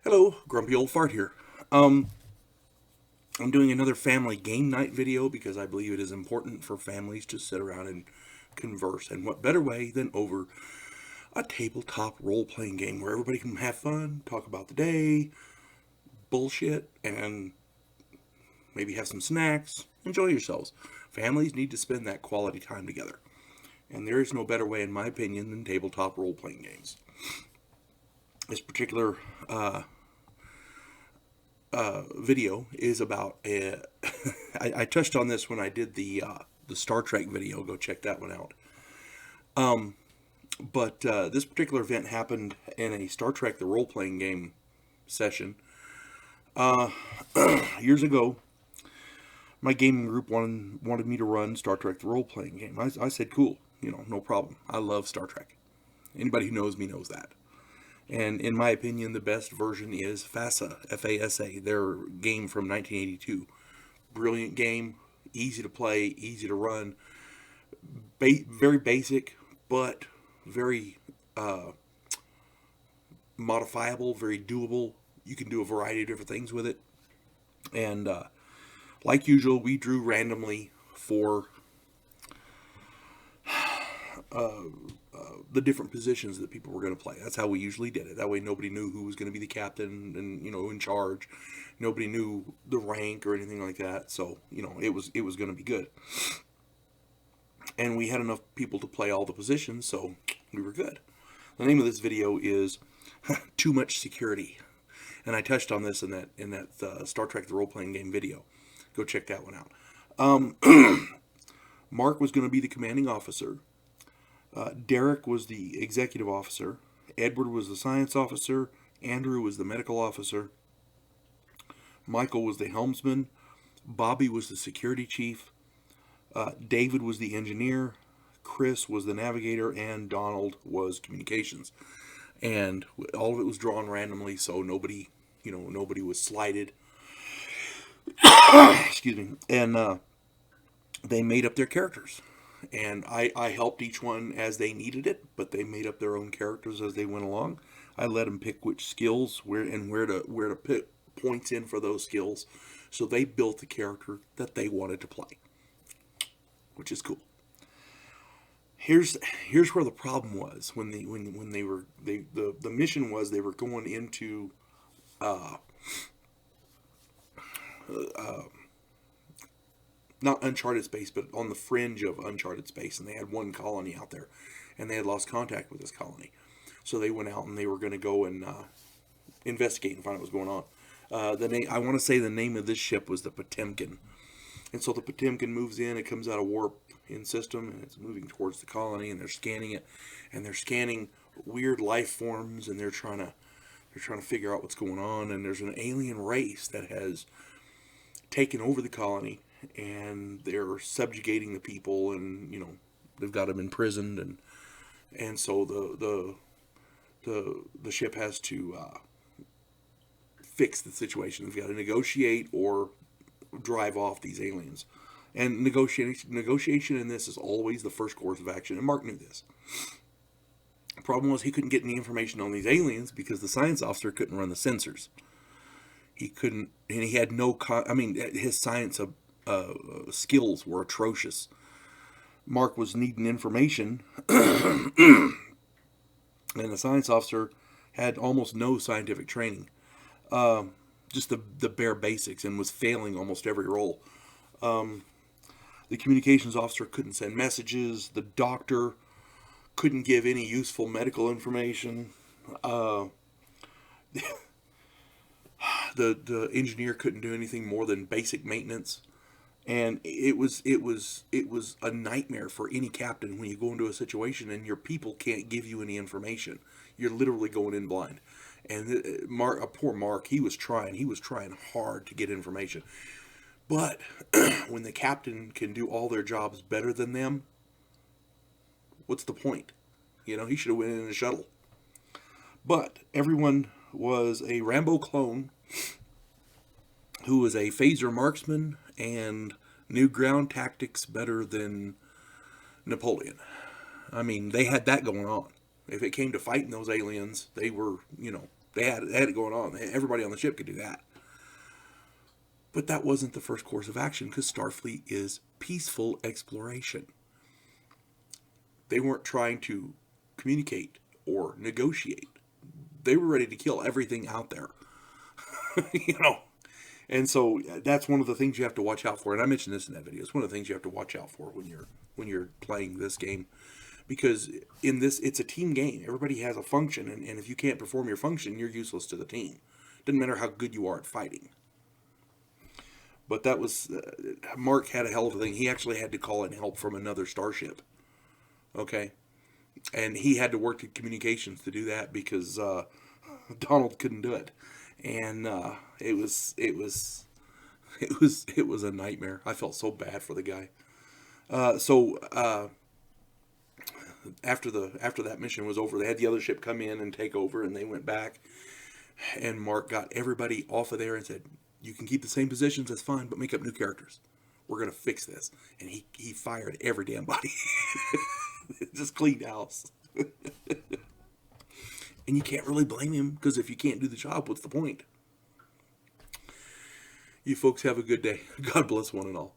Hello, Grumpy Old Fart here. Um, I'm doing another family game night video because I believe it is important for families to sit around and converse. And what better way than over a tabletop role playing game where everybody can have fun, talk about the day, bullshit, and maybe have some snacks, enjoy yourselves. Families need to spend that quality time together. And there is no better way, in my opinion, than tabletop role playing games. This particular video is about I touched on this when I did the Star Trek video. Go check that one out. But this particular event happened in a Star Trek the role playing game session years ago. My gaming group wanted me to run Star Trek the role playing game. I said, cool, no problem. I love Star Trek. Anybody who knows me knows that. And in my opinion, the best version is FASA, F-A-S-A, their game from 1982. Brilliant game, easy to play, easy to run, very basic, but very modifiable, very doable. You can do a variety of different things with it. And like usual, we drew randomly for the different positions that people were going to play. That's how we usually did it. That way nobody knew who was going to be the captain and, in charge. Nobody knew the rank or anything like that. So, it was going to be good. And we had enough people to play all the positions, so we were good. The name of this video is Too Much Security. And I touched on this in that Star Trek the role-playing game video. Go check that one out. Mark was going to be the commanding officer. Derek was the executive officer. Edward was the science officer. Andrew was the medical officer. Michael was the helmsman. Bobby was the security chief. David was the engineer. Chris was the navigator. And Donald was communications. And all of it was drawn randomly, so nobody was slighted. Excuse me. And they made up their characters. And I helped each one as they needed it, but they made up their own characters as they went along. I let them pick which skills, where to put points in for those skills, so they built the character that they wanted to play, which is cool. Here's where the problem was when the mission was they were going into not uncharted space, but on the fringe of uncharted space, and they had one colony out there, and they had lost contact with this colony. So they went out and they were going to go and investigate and find out what was going on. I want to say the name of this ship was the Potemkin. And so the Potemkin moves in, it comes out of warp in system, and it's moving towards the colony, and they're scanning it, and they're scanning weird life forms, and they're trying to figure out what's going on. And there's an alien race that has taken over the colony, and they're subjugating the people, and they've got them imprisoned, and so the ship has to fix the situation. They've got to negotiate or drive off these aliens, and negotiation in this is always the first course of action. And Mark knew this. The problem was he couldn't get any information on these aliens because the science officer couldn't run the sensors. He couldn't, and he had no. His science skills were atrocious. Mark was needing information, and the science officer had almost no scientific training, just the bare basics, and was failing almost every role. The communications officer couldn't send messages. The doctor couldn't give any useful medical information. The engineer couldn't do anything more than basic maintenance. And it was a nightmare for any captain when you go into a situation and your people can't give you any information. You're literally going in blind. And poor Mark, he was trying hard to get information. But when the captain can do all their jobs better than them, what's the point? He should have went in a shuttle. But everyone was a Rambo clone who was a phaser marksman and knew ground tactics better than Napoleon. They had that going on. If it came to fighting those aliens, they were, They had it going on. Everybody on the ship could do that. But that wasn't the first course of action, because Starfleet is peaceful exploration. They weren't trying to communicate or negotiate. They were ready to kill everything out there. You know? And so that's one of the things you have to watch out for. And I mentioned this in that video. It's one of the things you have to watch out for when you're playing this game. Because in this, it's a team game. Everybody has a function, and if you can't perform your function, you're useless to the team. Doesn't matter how good you are at fighting. But that was, Mark had a hell of a thing. He actually had to call in help from another starship. Okay? And he had to work in communications to do that, because Donald couldn't do it. And it was a nightmare. I felt so bad for the guy. After that mission was over, they had the other ship come in and take over, and they went back. And Mark got everybody off of there and said, "You can keep the same positions, that's fine, but make up new characters. We're gonna fix this." And he fired every damn body. Just cleaned house. And you can't really blame him, because if you can't do the job, what's the point? You folks have a good day. God bless one and all.